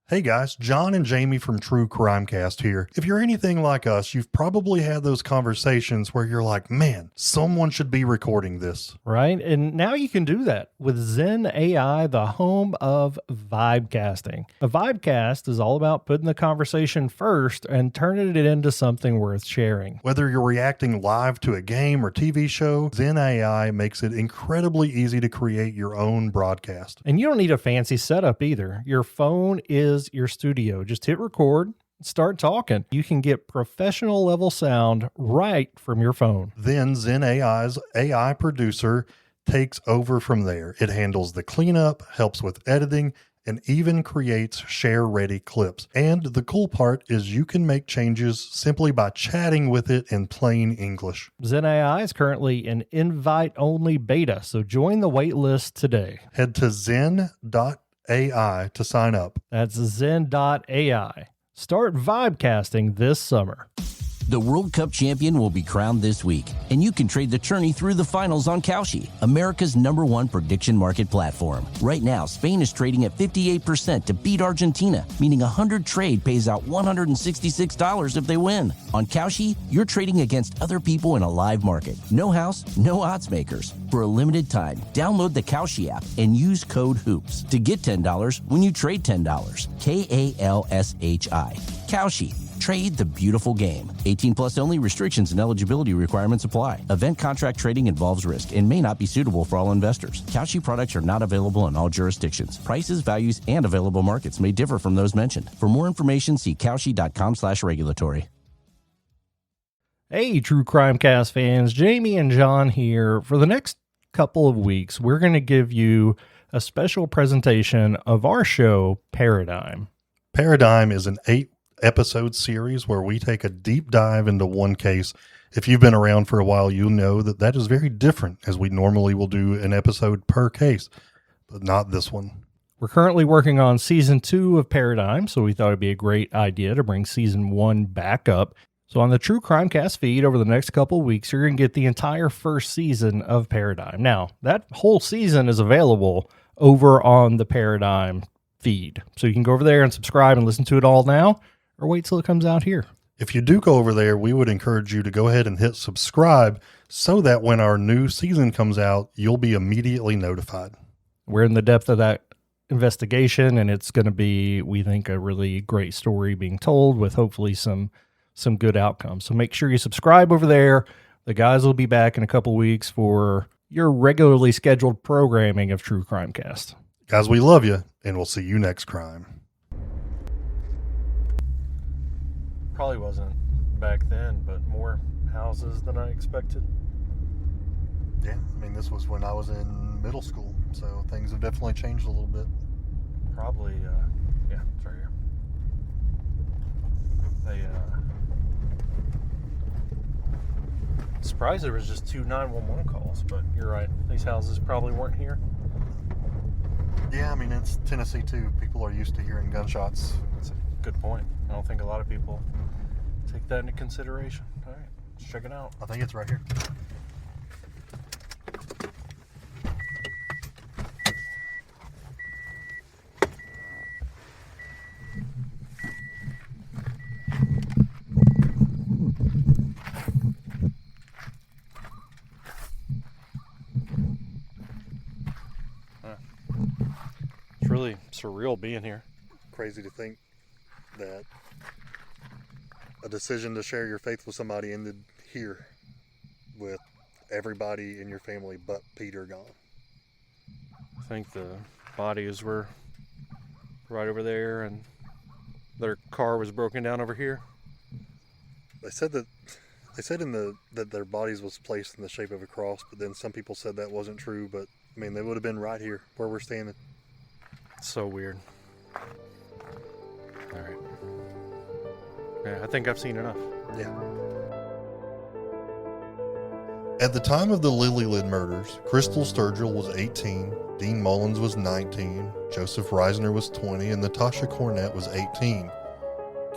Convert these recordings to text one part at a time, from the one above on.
Hey guys, John and Jamie from True Crimecast here. If you're anything like us, you've probably had those conversations where you're like, man, someone should be recording this. Right? And now you can do that with Zen AI, the home of vibecasting. A vibecast is all about putting the conversation first and turning it into something worth sharing. Whether you're reacting live to a game or TV show, Zen AI makes it incredibly easy to create your own broadcast. And you don't need a fancy setup either. Your phone is your studio. Just hit record, start talking. You can get professional level sound right from your phone. Then Zen AI's AI producer takes over from there. It handles the cleanup, helps with editing, and even creates share-ready clips. And the cool part is you can make changes simply by chatting with it in plain English. Zen AI is currently an invite-only beta, so join the wait list today. Head to zen.ai to sign up. That's zen.ai. Start vibecasting this summer. The World Cup champion will be crowned this week, and you can trade the tourney through the finals on Kalshi, America's #1 prediction market platform. Right now, Spain is trading at 58% to beat Argentina, meaning 100 trade pays out $166 if they win. On Kalshi, you're trading against other people in a live market. No house, no odds makers. For a limited time, download the Kalshi app and use code HOOPS to get $10 when you trade $10. KALSHI. Kalshi. Trade the beautiful game. 18 plus only. Restrictions and eligibility requirements apply. Event contract trading involves risk and may not be suitable for all investors. Kalshi products are not available in all jurisdictions. Prices, values, and available markets may differ from those mentioned. For more information, see kalshi.com/regulatory. Hey, True Crimecast fans, Jamie and John here. For the next couple of weeks, we're going to give you a special presentation of our show, Paradigm. Paradigm is an 8-episode series where we take a deep dive into one case. If you've been around for a while, you'll know that that is very different, as we normally will do an episode per case, but not this one. We're currently working on season 2 of Paradigm, so we thought it'd be a great idea to bring season 1 back up. So on the True Crimecast feed over the next couple of weeks, you're going to get the entire first season of Paradigm. Now, that whole season is available over on the Paradigm feed. So you can go over there and subscribe and listen to it all now, or wait till it comes out here. If you do go over there, we would encourage you to go ahead and hit subscribe so that when our new season comes out, you'll be immediately notified. We're in the depth of that investigation, and it's going to be, we think, a really great story being told with hopefully some good outcomes. So make sure you subscribe over there. The guys will be back in a couple weeks for your regularly scheduled programming of True Crimecast. Guys, we love you, and we'll see you next crime. Probably wasn't back then, but more houses than I expected. Yeah, I mean, this was when I was in middle school, so things have definitely changed a little bit. Probably, yeah, it's right here. Surprised there was just 2 911 calls, but you're right. These houses probably weren't here. Yeah, I mean, it's Tennessee, too. People are used to hearing gunshots. That's a good point. I don't think a lot of people take that into consideration. All right, let's check it out. I think it's right here. It's really surreal being here. Crazy to think that a decision to share your faith with somebody ended here with everybody in your family but Peter gone. I think the bodies were right over there, and their car was broken down over here. They said that their bodies was placed in the shape of a cross, but then some people said that wasn't true. But I mean, they would have been right here where we're standing. It's so weird. All right. Yeah, I think I've seen enough. Yeah. At the time of the Lily murders, Crystal Sturgill was 18, Dean Mullins was 19, Joseph Reisner was 20, and Natasha Cornett was 18.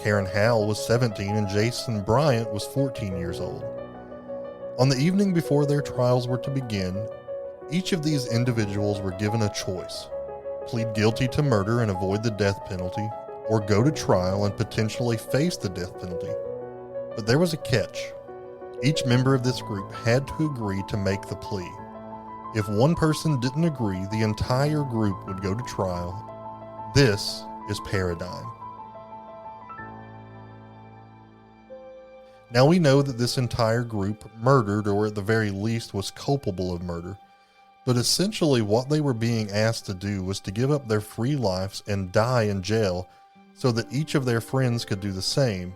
Karen Howell was 17, and Jason Bryant was 14 years old. On the evening before their trials were to begin, each of these individuals were given a choice: plead guilty to murder and avoid the death penalty, or go to trial and potentially face the death penalty. But there was a catch. Each member of this group had to agree to make the plea. If one person didn't agree, the entire group would go to trial. This is Paradigm. Now we know that this entire group murdered, or at the very least was culpable of murder, but essentially what they were being asked to do was to give up their free lives and die in jail so that each of their friends could do the same.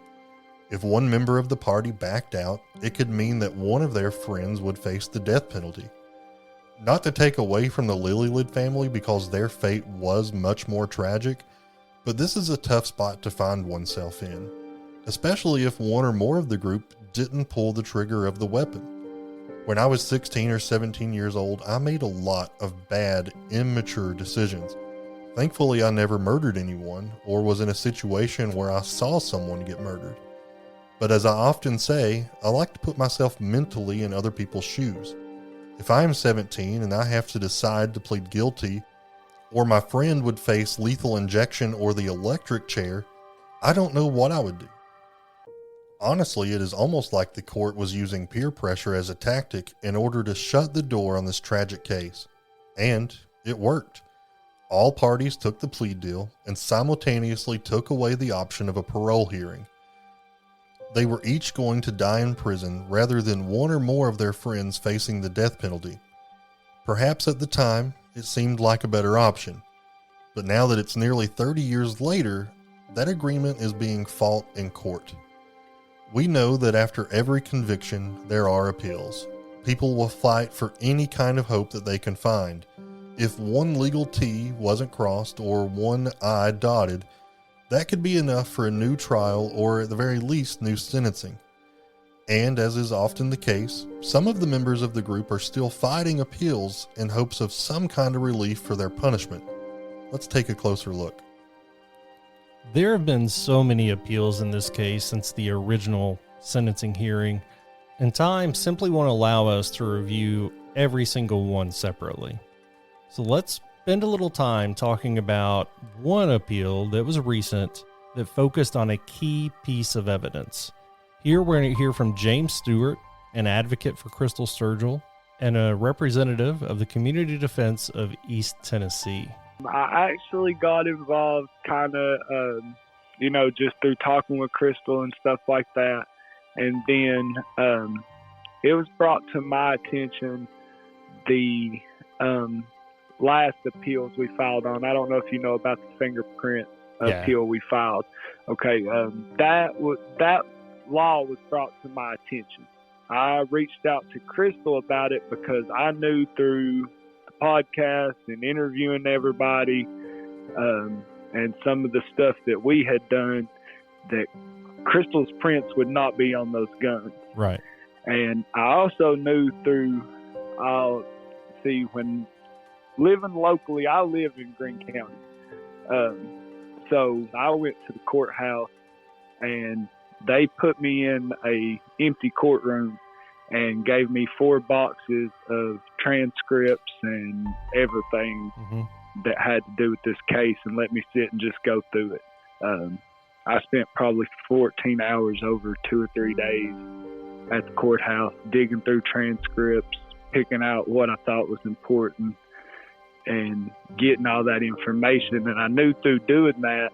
If one member of the party backed out, it could mean that one of their friends would face the death penalty. Not to take away from the Lillylid family because their fate was much more tragic, but this is a tough spot to find oneself in, especially if one or more of the group didn't pull the trigger of the weapon. When I was 16 or 17 years old, I made a lot of bad, immature decisions. Thankfully, I never murdered anyone or was in a situation where I saw someone get murdered. But as I often say, I like to put myself mentally in other people's shoes. If I am 17 and I have to decide to plead guilty, or my friend would face lethal injection or the electric chair, I don't know what I would do. Honestly, it is almost like the court was using peer pressure as a tactic in order to shut the door on this tragic case. And it worked. All parties took the plea deal and simultaneously took away the option of a parole hearing. They were each going to die in prison rather than one or more of their friends facing the death penalty. Perhaps at the time, it seemed like a better option. But now that it's nearly 30 years later, that agreement is being fought in court. We know that after every conviction, there are appeals. People will fight for any kind of hope that they can find. If one legal T wasn't crossed or one I dotted, that could be enough for a new trial or at the very least new sentencing. And as is often the case, some of the members of the group are still fighting appeals in hopes of some kind of relief for their punishment. Let's take a closer look. There have been so many appeals in this case since the original sentencing hearing, and time simply won't allow us to review every single one separately. So let's spend a little time talking about one appeal that was recent that focused on a key piece of evidence. Here we're going to hear from James Stewart, an advocate for Crystal Sturgill and a representative of the Community Defense of East Tennessee. I actually got involved kind of, just through talking with Crystal and stuff like that. And then it was brought to my attention the last appeals we filed on. I don't know if you know about the fingerprint appeal we filed. Okay, that law was brought to my attention. I reached out to Crystal about it because I knew through the podcast and interviewing everybody and some of the stuff that we had done that Crystal's prints would not be on those guns. Right. And I also knew through, when living locally, I live in Greene County. So I went to the courthouse and they put me in a empty courtroom and gave me 4 boxes of transcripts and everything that had to do with this case and let me sit and just go through it. I spent probably 14 hours over 2 or 3 days at the courthouse digging through transcripts, picking out what I thought was important and getting all that information. And I knew through doing that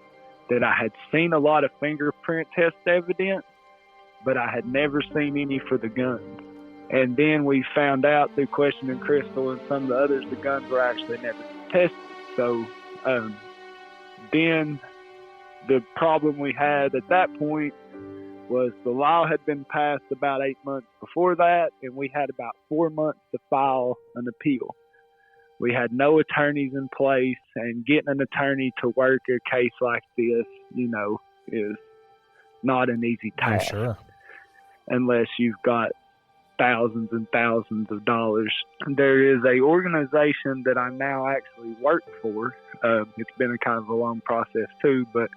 I had seen a lot of fingerprint test evidence, but I had never seen any for the guns. And then we found out through questioning Crystal and some of the others, the guns were actually never tested. So then the problem we had at that point was the law had been passed about 8 months before that, and we had about 4 months to file an appeal. We had no attorneys in place, and getting an attorney to work a case like this, is not an easy task. Sure. Unless you've got thousands and thousands of dollars. There is a organization that I now actually work for. It's been a kind of a long process too, but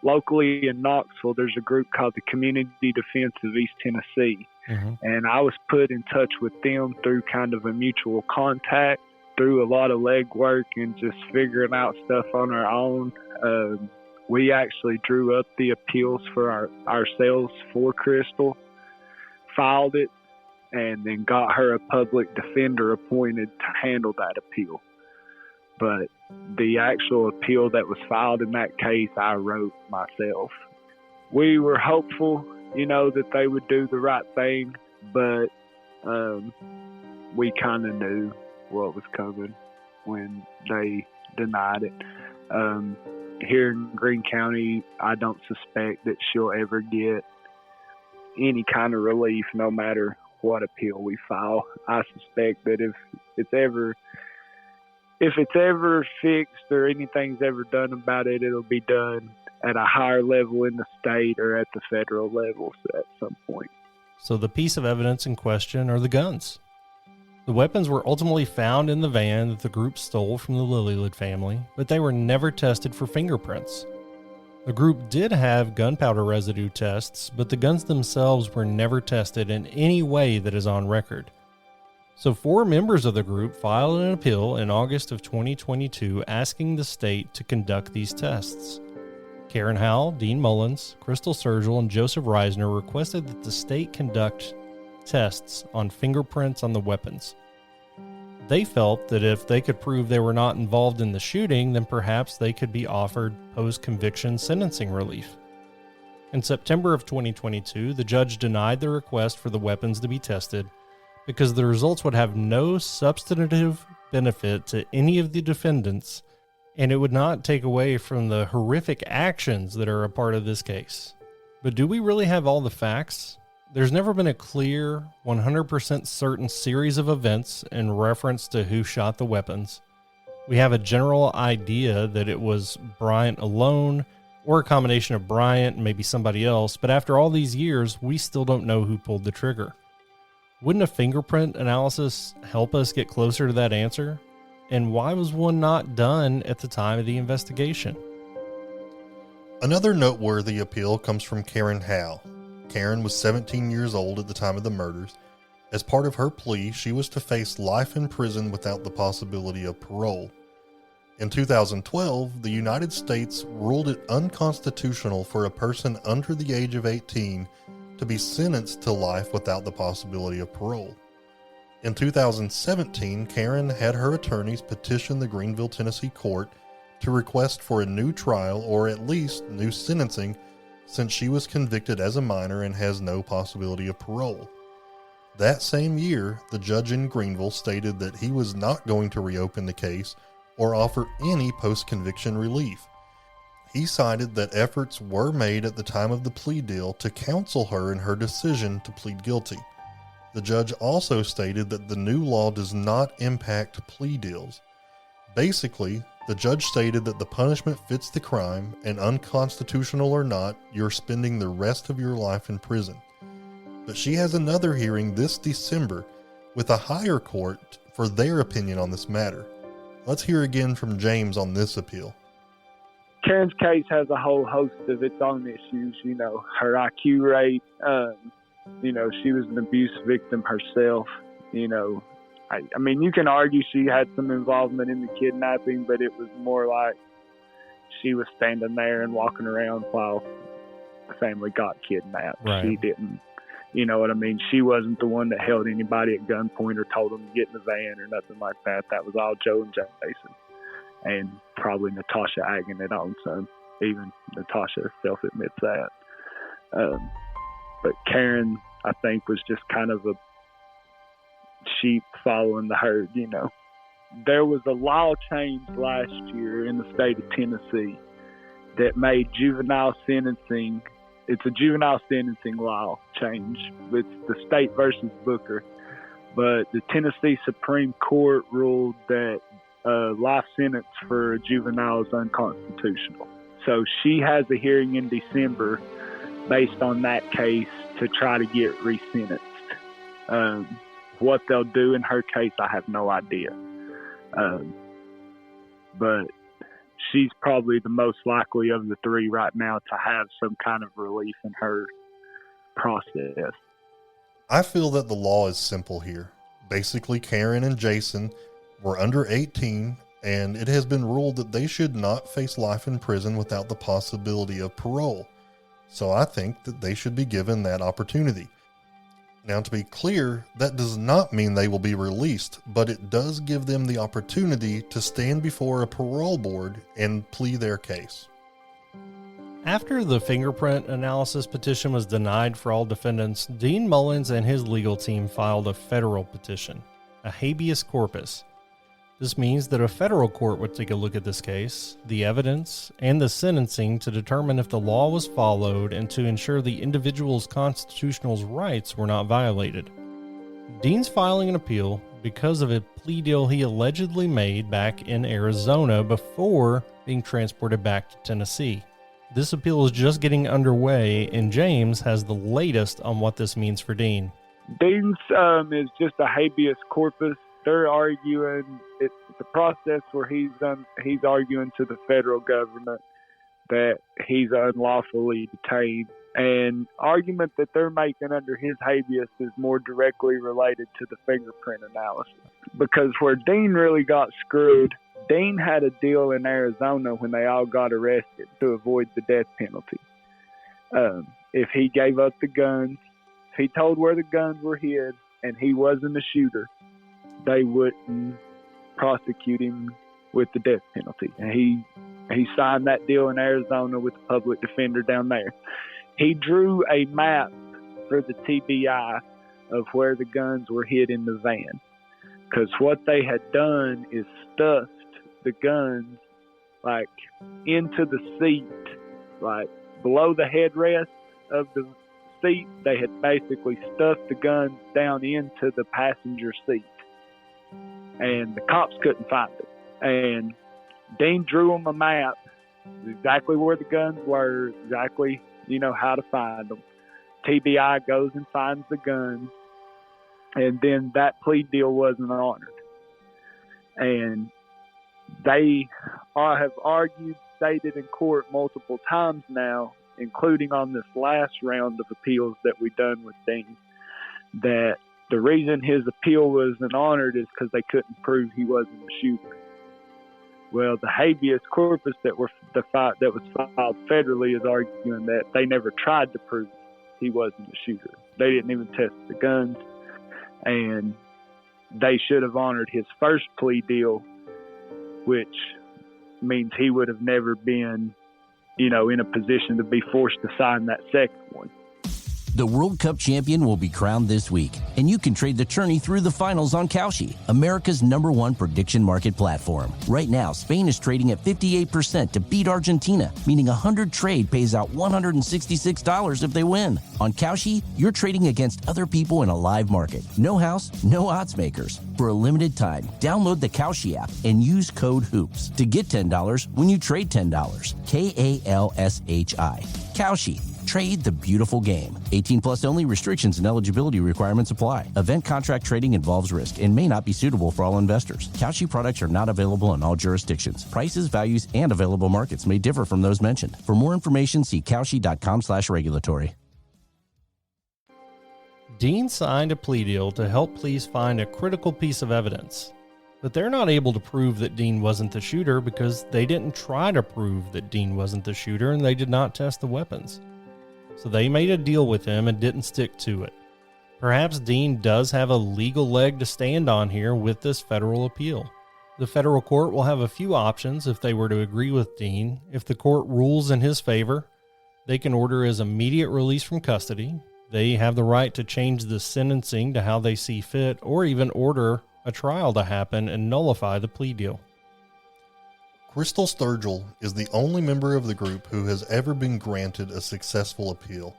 locally in Knoxville, there's a group called the Community Defense of East Tennessee. And I was put in touch with them through kind of a mutual contact, through a lot of legwork and just figuring out stuff on our own. We actually drew up the appeals for ourselves for Crystal, filed it, and then got her a public defender appointed to handle that appeal. But the actual appeal that was filed in that case, I wrote myself. We were hopeful, that they would do the right thing, but we kind of knew what was coming when they denied it. Here in Greene County, I don't suspect that she'll ever get any kind of relief, no matter what appeal we file. I suspect that if it's ever fixed or anything's ever done about it, it'll be done at a higher level in the state or at the federal level at some point. So the piece of evidence in question are the guns. The weapons were ultimately found in the van that the group stole from the Lillylid family, but they were never tested for fingerprints. The group did have gunpowder residue tests, but the guns themselves were never tested in any way that is on record. So 4 members of the group filed an appeal in August of 2022 asking the state to conduct these tests. Karen Howell, Dean Mullins, Crystal Sturgill, and Joseph Reisner requested that the state conduct tests on fingerprints on the weapons. They felt that if they could prove they were not involved in the shooting, then perhaps they could be offered post-conviction sentencing relief. In September of 2022, the judge denied the request for the weapons to be tested because the results would have no substantive benefit to any of the defendants, and it would not take away from the horrific actions that are a part of this case. But do we really have all the facts? There's never been a clear, 100% certain series of events in reference to who shot the weapons. We have a general idea that it was Bryant alone, or a combination of Bryant and maybe somebody else, but after all these years, we still don't know who pulled the trigger. Wouldn't a fingerprint analysis help us get closer to that answer? And why was one not done at the time of the investigation? Another noteworthy appeal comes from Karen Howell. Karen was 17 years old at the time of the murders. As part of her plea, she was to face life in prison without the possibility of parole. In 2012, the United States ruled it unconstitutional for a person under the age of 18 to be sentenced to life without the possibility of parole. In 2017, Karen had her attorneys petition the Greenville, Tennessee court to request for a new trial or at least new sentencing, since she was convicted as a minor and has no possibility of parole. That same year, the judge in Greenville stated that he was not going to reopen the case or offer any post-conviction relief. He cited that efforts were made at the time of the plea deal to counsel her in her decision to plead guilty. The judge also stated that the new law does not impact plea deals. Basically, the judge stated that the punishment fits the crime, and unconstitutional or not, you're spending the rest of your life in prison. But she has another hearing this December with a higher court for their opinion on this matter. Let's hear again from James on this appeal. Karen's case has a whole host of its own issues, her IQ rate, she was an abuse victim herself, I mean, you can argue she had some involvement in the kidnapping, but it was more like she was standing there and walking around while the family got kidnapped. Right. She didn't, you know what I mean? She wasn't the one that held anybody at gunpoint or told them to get in the van or nothing like that. That was all Joe and Jason, and probably Natasha Agin it on some. Even Natasha self-admits that. But Karen, I think, was just kind of a sheep following the herd, There was a law change last year in the state of Tennessee that made juvenile sentencing, it's a juvenile sentencing law change. It's the state versus Booker. But the Tennessee Supreme Court ruled that a life sentence for a juvenile is unconstitutional. So she has a hearing in December based on that case to try to get resentenced. What they'll do in her case, I have no idea. But she's probably the most likely of the three right now to have some kind of relief in her process. I feel that the law is simple here. Basically, Karen and Jason were under 18 and it has been ruled that they should not face life in prison without the possibility of parole. So I think that they should be given that opportunity. Now, to be clear, that does not mean they will be released, but it does give them the opportunity to stand before a parole board and plea their case. After the fingerprint analysis petition was denied for all defendants, Dean Mullins and his legal team filed a federal petition, a habeas corpus. This means that a federal court would take a look at this case, the evidence, and the sentencing to determine if the law was followed and to ensure the individual's constitutional rights were not violated. Dean's filing an appeal because of a plea deal he allegedly made back in Arizona before being transported back to Tennessee. This appeal is just getting underway, and James has the latest on what this means for Dean. Dean's is just a habeas corpus. They're arguing, it's the process where he's arguing to the federal government that he's unlawfully detained. And argument that they're making under his habeas is more directly related to the fingerprint analysis. Because where Dean really got screwed, Dean had a deal in Arizona when they all got arrested to avoid the death penalty. If he gave up the guns, if he told where the guns were hid, and he wasn't a shooter, they wouldn't prosecute him with the death penalty. And he signed that deal in Arizona with the public defender down there. He drew a map for the TBI of where the guns were hid in the van. Because what they had done is stuffed the guns like into the seat, like below the headrest of the seat. They had basically stuffed the guns down into the passenger seat. And the cops couldn't find it. And Dean drew them a map, exactly where the guns were, exactly, how to find them. TBI goes and finds the guns, and then that plea deal wasn't honored. And they have argued, stated in court multiple times now, including on this last round of appeals that we've done with Dean, that the reason his appeal wasn't honored is because they couldn't prove he wasn't a shooter. Well, the habeas corpus that was filed federally is arguing that they never tried to prove he wasn't a shooter. They didn't even test the guns, and they should have honored his first plea deal, which means he would have never been, in a position to be forced to sign that second one. The World Cup champion will be crowned this week, and you can trade the tourney through the finals on Kalshi, America's #1 prediction market platform. Right now, Spain is trading at 58% to beat Argentina, meaning 100 trade pays out $166 if they win. On Kalshi, you're trading against other people in a live market. No house, no odds makers. For a limited time, download the Kalshi app and use code HOOPS to get $10 when you trade $10. KALSHI. Kalshi. Trade the beautiful game. 18 plus only. Restrictions and eligibility requirements apply. Event contract trading involves risk and may not be suitable for all investors. Kalshi products are not available in all jurisdictions. Prices, values, and available markets may differ from those mentioned. For more information, see kalshi.com/regulatory. Dean signed a plea deal to help police find a critical piece of evidence. But they're not able to prove that Dean wasn't the shooter because they didn't try to prove that Dean wasn't the shooter, and they did not test the weapons. So they made a deal with him and didn't stick to it. Perhaps Dean does have a legal leg to stand on here with this federal appeal. The federal court will have a few options if they were to agree with Dean. If the court rules in his favor, they can order his immediate release from custody. They have the right to change the sentencing to how they see fit, or even order a trial to happen and nullify the plea deal. Crystal Sturgill is the only member of the group who has ever been granted a successful appeal.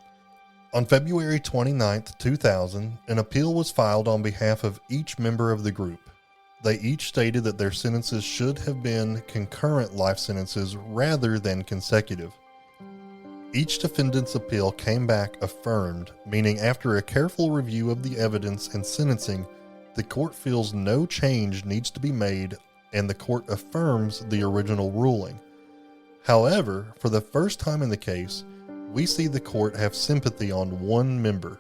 On February 29, 2000, an appeal was filed on behalf of each member of the group. They each stated that their sentences should have been concurrent life sentences rather than consecutive. Each defendant's appeal came back affirmed, meaning after a careful review of the evidence and sentencing, the court feels no change needs to be made and the court affirms the original ruling. However, for the first time in the case, we see the court have sympathy on one member,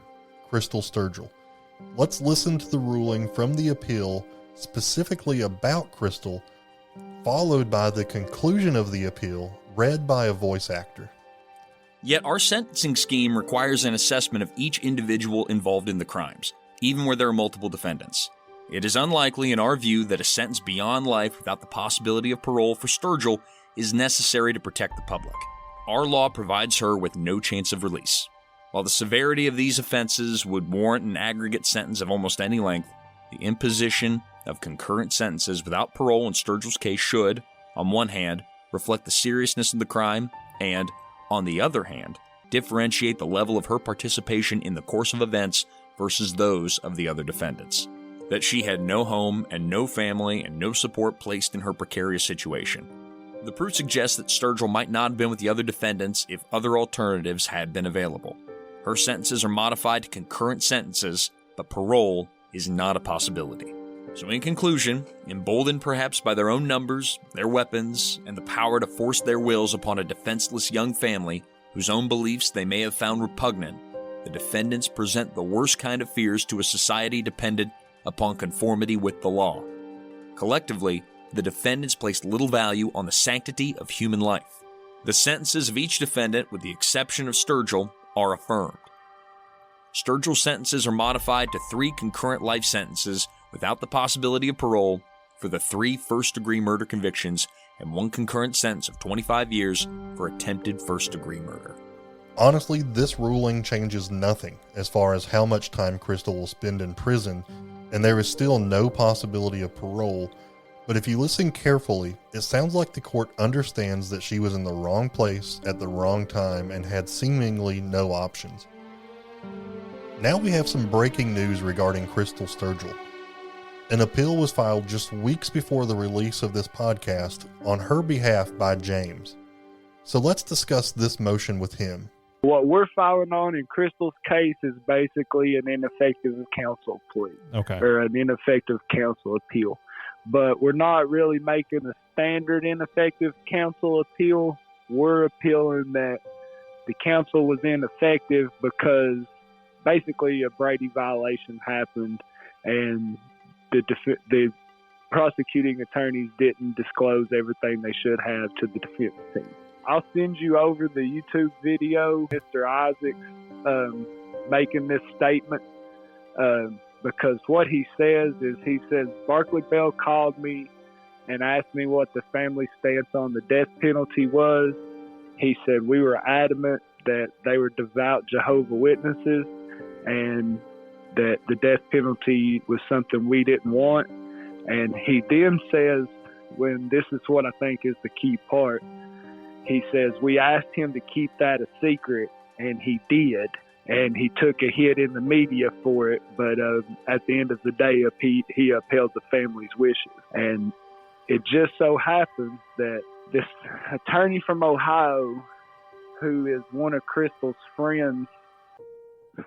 Crystal Sturgill. Let's listen to the ruling from the appeal specifically about Crystal followed by the conclusion of the appeal, read by a voice actor. Yet our sentencing scheme requires an assessment of each individual involved in the crimes, even where there are multiple defendants. It is unlikely, in our view, that a sentence beyond life without the possibility of parole for Sturgill is necessary to protect the public. Our law provides her with no chance of release. While the severity of these offenses would warrant an aggregate sentence of almost any length, the imposition of concurrent sentences without parole in Sturgill's case should, on one hand, reflect the seriousness of the crime and, on the other hand, differentiate the level of her participation in the course of events versus those of the other defendants. That she had no home and no family and no support placed in her precarious situation. The proof suggests that Sturgill might not have been with the other defendants if other alternatives had been available. Her sentences are modified to concurrent sentences, but parole is not a possibility. So in conclusion, emboldened perhaps by their own numbers, their weapons, and the power to force their wills upon a defenseless young family whose own beliefs they may have found repugnant, the defendants present the worst kind of fears to a society dependent upon conformity with the law. Collectively, the defendants placed little value on the sanctity of human life. The sentences of each defendant, with the exception of Sturgill, are affirmed. Sturgill's sentences are modified to 3 concurrent life sentences without the possibility of parole for the 3 first-degree murder convictions and 1 concurrent sentence of 25 years for attempted first-degree murder. Honestly, this ruling changes nothing as far as how much time Crystal will spend in prison, and there is still no possibility of parole. But if you listen carefully, it sounds like the court understands that she was in the wrong place at the wrong time and had seemingly no options. Now we have some breaking news regarding Crystal Sturgill. An appeal was filed just weeks before the release of this podcast on her behalf by James. So let's discuss this motion with him. What we're filing on in Crystal's case is basically an ineffective counsel plea. Okay. Or an ineffective counsel appeal. But we're not really making a standard ineffective counsel appeal. We're appealing that the counsel was ineffective because basically a Brady violation happened and the prosecuting attorneys didn't disclose everything they should have to the defense team. I'll send you over the YouTube video, Mr. Isaacs making this statement. Because what he says is, he says, Barkley Bell called me and asked me what the family stance on the death penalty was. He said we were adamant that they were devout Jehovah's Witnesses and that the death penalty was something we didn't want. And he then says, when this is what I think is the key part, he says, we asked him to keep that a secret, and he did. And he took a hit in the media for it, but at the end of the day, he upheld the family's wishes. And it just so happens that this attorney from Ohio, who is one of Crystal's friends,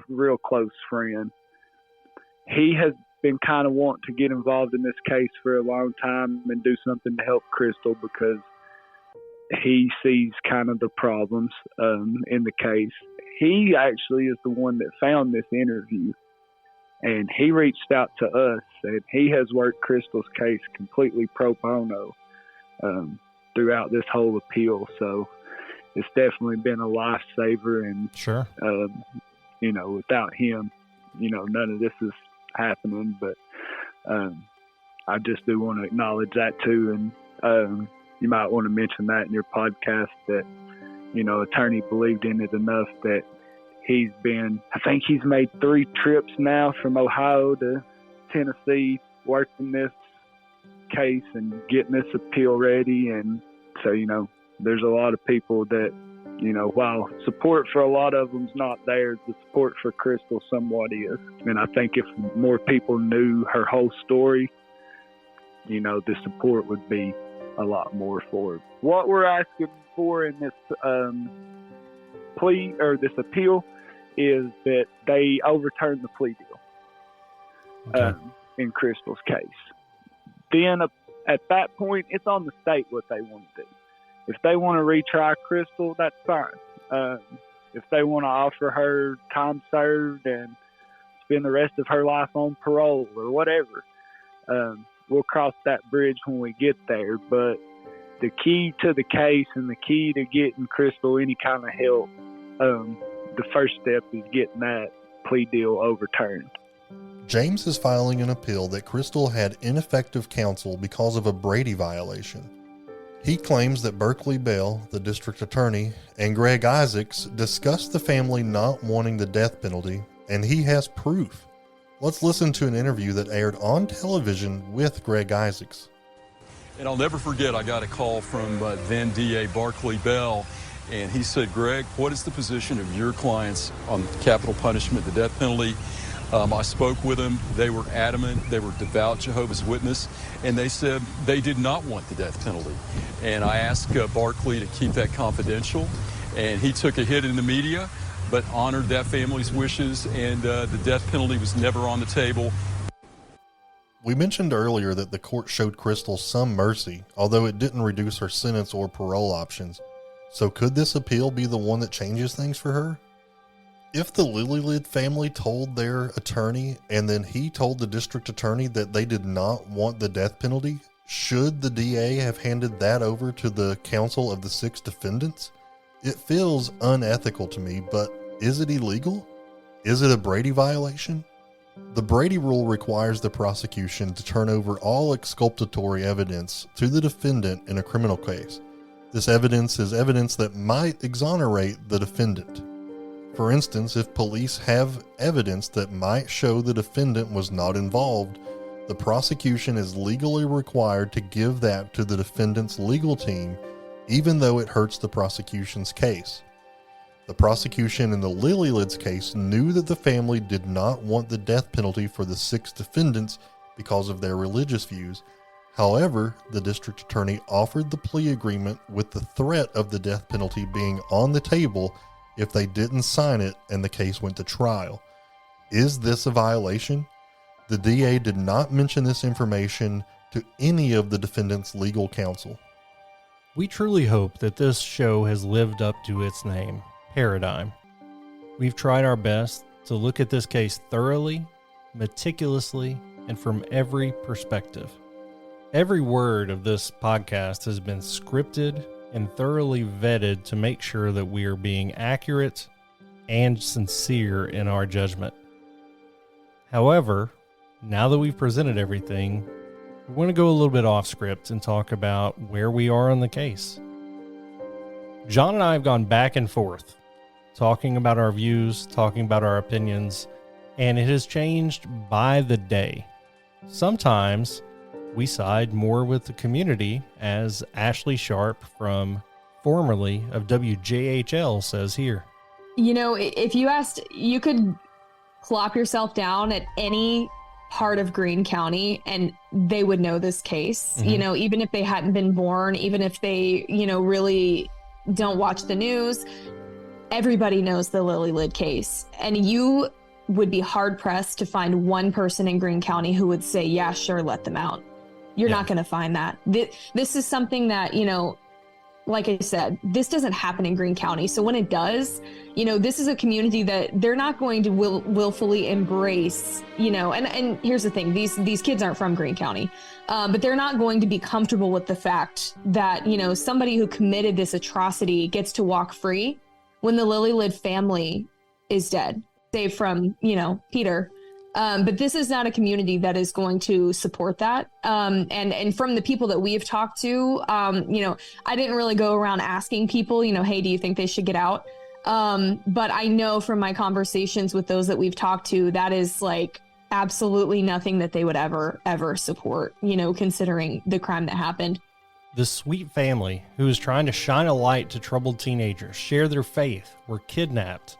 real close friend, he has been kind of wanting to get involved in this case for a long time and do something to help Crystal because he sees kind of the problems in the case. He actually is the one that found this interview, and he reached out to us, and he has worked Crystal's case completely pro bono throughout this whole appeal. So it's definitely been a lifesaver, and Sure. Without him, none of this is happening. But I just do want to acknowledge that too, and you might want to mention that in your podcast that. Attorney believed in it enough that I think he's made 3 trips now from Ohio to Tennessee working this case and getting this appeal ready. And so, there's a lot of people that, while support for a lot of them's not there, the support for Crystal somewhat is. And I think if more people knew her whole story, the support would be a lot more for her. What we're asking for in this plea or this appeal is that they overturn the plea deal in Crystal's case. Then at that point, it's on the state what they want to do. If they want to retry Crystal, that's fine. If they want to offer her time served and spend the rest of her life on parole or whatever, we'll cross that bridge when we get there. But the key to the case and the key to getting Crystal any kind of help, the first step is getting that plea deal overturned. James is filing an appeal that Crystal had ineffective counsel because of a Brady violation. He claims that Berkeley Bell, the district attorney, and Greg Isaacs discussed the family not wanting the death penalty, and he has proof. Let's listen to an interview that aired on television with Greg Isaacs. And I'll never forget, I got a call from then DA Berkeley Bell, and he said, Greg, what is the position of your clients on capital punishment, the death penalty? I spoke with them. They were adamant. They were devout Jehovah's Witness, and they said they did not want the death penalty. And I asked Barkley to keep that confidential, and he took a hit in the media, but honored that family's wishes, and the death penalty was never on the table. We mentioned earlier that the court showed Crystal some mercy, although it didn't reduce her sentence or parole options. So could this appeal be the one that changes things for her? If the Lillylid family told their attorney and then he told the district attorney that they did not want the death penalty, should the DA have handed that over to the counsel of the 6 defendants? It feels unethical to me, but is it illegal? Is it a Brady violation? The Brady rule requires the prosecution to turn over all exculpatory evidence to the defendant in a criminal case. This evidence is evidence that might exonerate the defendant. For instance, if police have evidence that might show the defendant was not involved, the prosecution is legally required to give that to the defendant's legal team, even though it hurts the prosecution's case. The prosecution in the Lillylids case knew that the family did not want the death penalty for the 6 defendants because of their religious views. However, the district attorney offered the plea agreement with the threat of the death penalty being on the table if they didn't sign it and the case went to trial. Is this a violation? The DA did not mention this information to any of the defendants' legal counsel. We truly hope that this show has lived up to its name, Paradigm. We've tried our best to look at this case thoroughly, meticulously, and from every perspective. Every word of this podcast has been scripted and thoroughly vetted to make sure that we are being accurate and sincere in our judgment. However, now that we've presented everything, we want to go a little bit off script and talk about where we are on the case. John and I have gone back and forth, talking about our views, talking about our opinions, and it has changed by the day. Sometimes we side more with the community, as Ashley Sharp from formerly of WJHL says here. You know, if you asked, you could plop yourself down at any part of Greene County and they would know this case. Mm-hmm. You know, even if they hadn't been born, even if they, you know, really don't watch the news, everybody knows the Lillylid case. And you would be hard pressed to find one person in Greene County who would say, yeah, sure, let them out. You're not going to find that. This is something that, you know, like I said, this doesn't happen in Greene County. So when it does, you know, this is a community that they're not going to willfully embrace, you know, and here's the thing, these kids aren't from Greene County, but they're not going to be comfortable with the fact that, you know, somebody who committed this atrocity gets to walk free when the Lillylid family is dead, save from, you know, Peter. But this is not a community that is going to support that. And from the people that we've talked to, you know, I didn't really go around asking people, you know, hey, do you think they should get out? But I know from my conversations with those that we've talked to, that is like absolutely nothing that they would ever support, you know, considering the crime that happened. The sweet family who is trying to shine a light to troubled teenagers, share their faith, were kidnapped.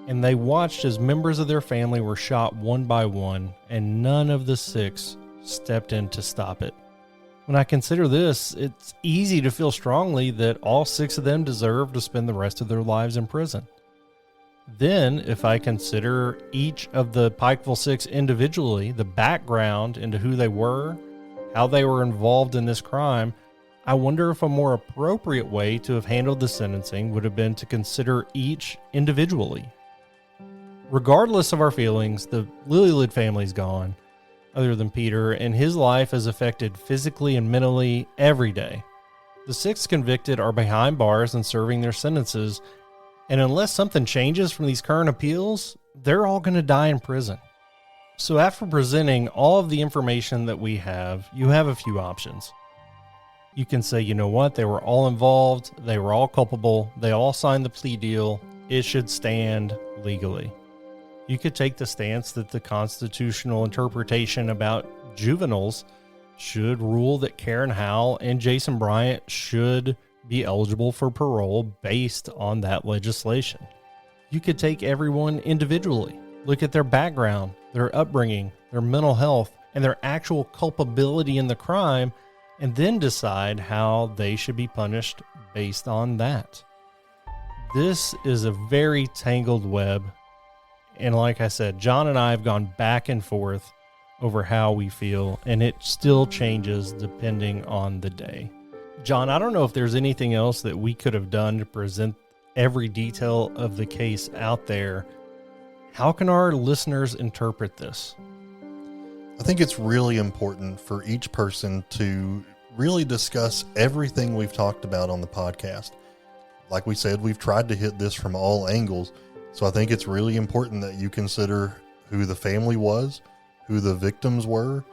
And they watched as members of their family were shot one by one, and none of the 6 stepped in to stop it. When I consider this, it's easy to feel strongly that all 6 of them deserve to spend the rest of their lives in prison. Then, if I consider each of the Pikeville Six individually, the background into who they were, how they were involved in this crime, I wonder if a more appropriate way to have handled the sentencing would have been to consider each individually. Regardless of our feelings, the Lillylid family's gone, other than Peter, and his life is affected physically and mentally every day. The 6 convicted are behind bars and serving their sentences, and unless something changes from these current appeals, they're all going to die in prison. So after presenting all of the information that we have, you have a few options. You can say, you know what, they were all involved, they were all culpable, they all signed the plea deal, it should stand legally. You could take the stance that the constitutional interpretation about juveniles should rule that Karen Howell and Jason Bryant should be eligible for parole based on that legislation. You could take everyone individually, look at their background, their upbringing, their mental health, and their actual culpability in the crime, and then decide how they should be punished based on that. This is a very tangled web, and like I said, John and I have gone back and forth over how we feel, and it still changes depending on the day. John, I don't know if there's anything else that we could have done to present every detail of the case out there. How can our listeners interpret this? I think it's really important for each person to really discuss everything we've talked about on the podcast. Like we said, we've tried to hit this from all angles. So I think it's really important that you consider who the family was, who the victims were,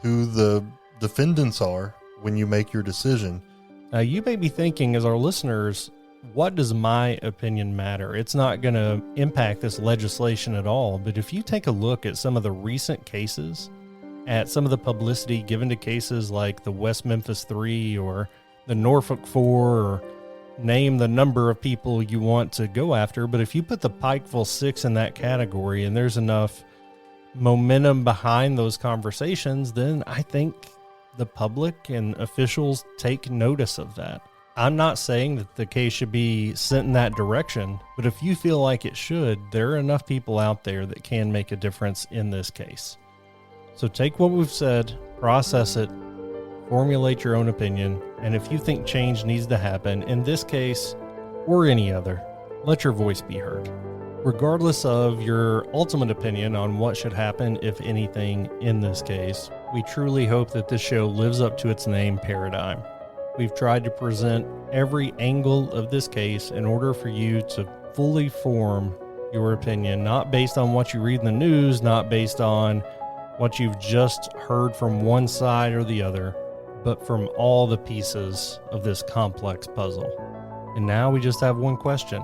who the defendants are when you make your decision. Now, you may be thinking, as our listeners, what does my opinion matter? It's not going to impact this legislation at all. But if you take a look at some of the recent cases, at some of the publicity given to cases like the West Memphis 3 or the Norfolk 4, or name the number of people you want to go after. But if you put the Pikeville 6 in that category and there's enough momentum behind those conversations, then I think the public and officials take notice of that. I'm not saying that the case should be sent in that direction, but if you feel like it should, there are enough people out there that can make a difference in this case. So take what we've said, process it, formulate your own opinion, and if you think change needs to happen in this case or any other, let your voice be heard. Regardless of your ultimate opinion on what should happen, if anything, in this case, we truly hope that this show lives up to its name, Paradigm. We've tried to present every angle of this case in order for you to fully form your opinion, not based on what you read in the news, not based on what you've just heard from one side or the other, but from all the pieces of this complex puzzle. And now we just have one question.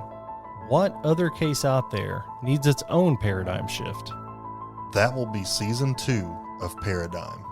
What other case out there needs its own paradigm shift? That will be season 2 of Paradigm.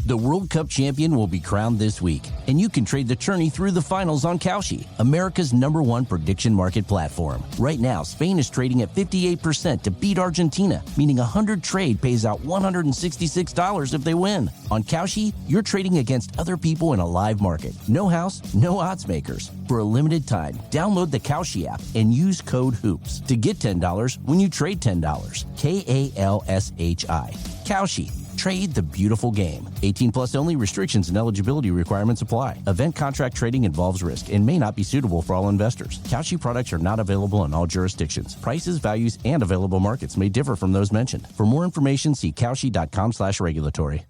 The World Cup champion will be crowned this week, and you can trade the tourney through the finals on Kalshi, America's #1 prediction market platform. Right now, Spain is trading at 58% to beat Argentina, meaning 100 trade pays out $166 if they win. On Kalshi, you're trading against other people in a live market. No house, no odds makers. For a limited time, download the Kalshi app and use code HOOPS to get $10 when you trade $10. KALSHI. Kalshi. Trade the beautiful game. 18 plus only. Restrictions and eligibility requirements apply. Event contract trading involves risk and may not be suitable for all investors. Kalshi products are not available in all jurisdictions. Prices, values, and available markets may differ from those mentioned. For more information, see kalshi.com/regulatory.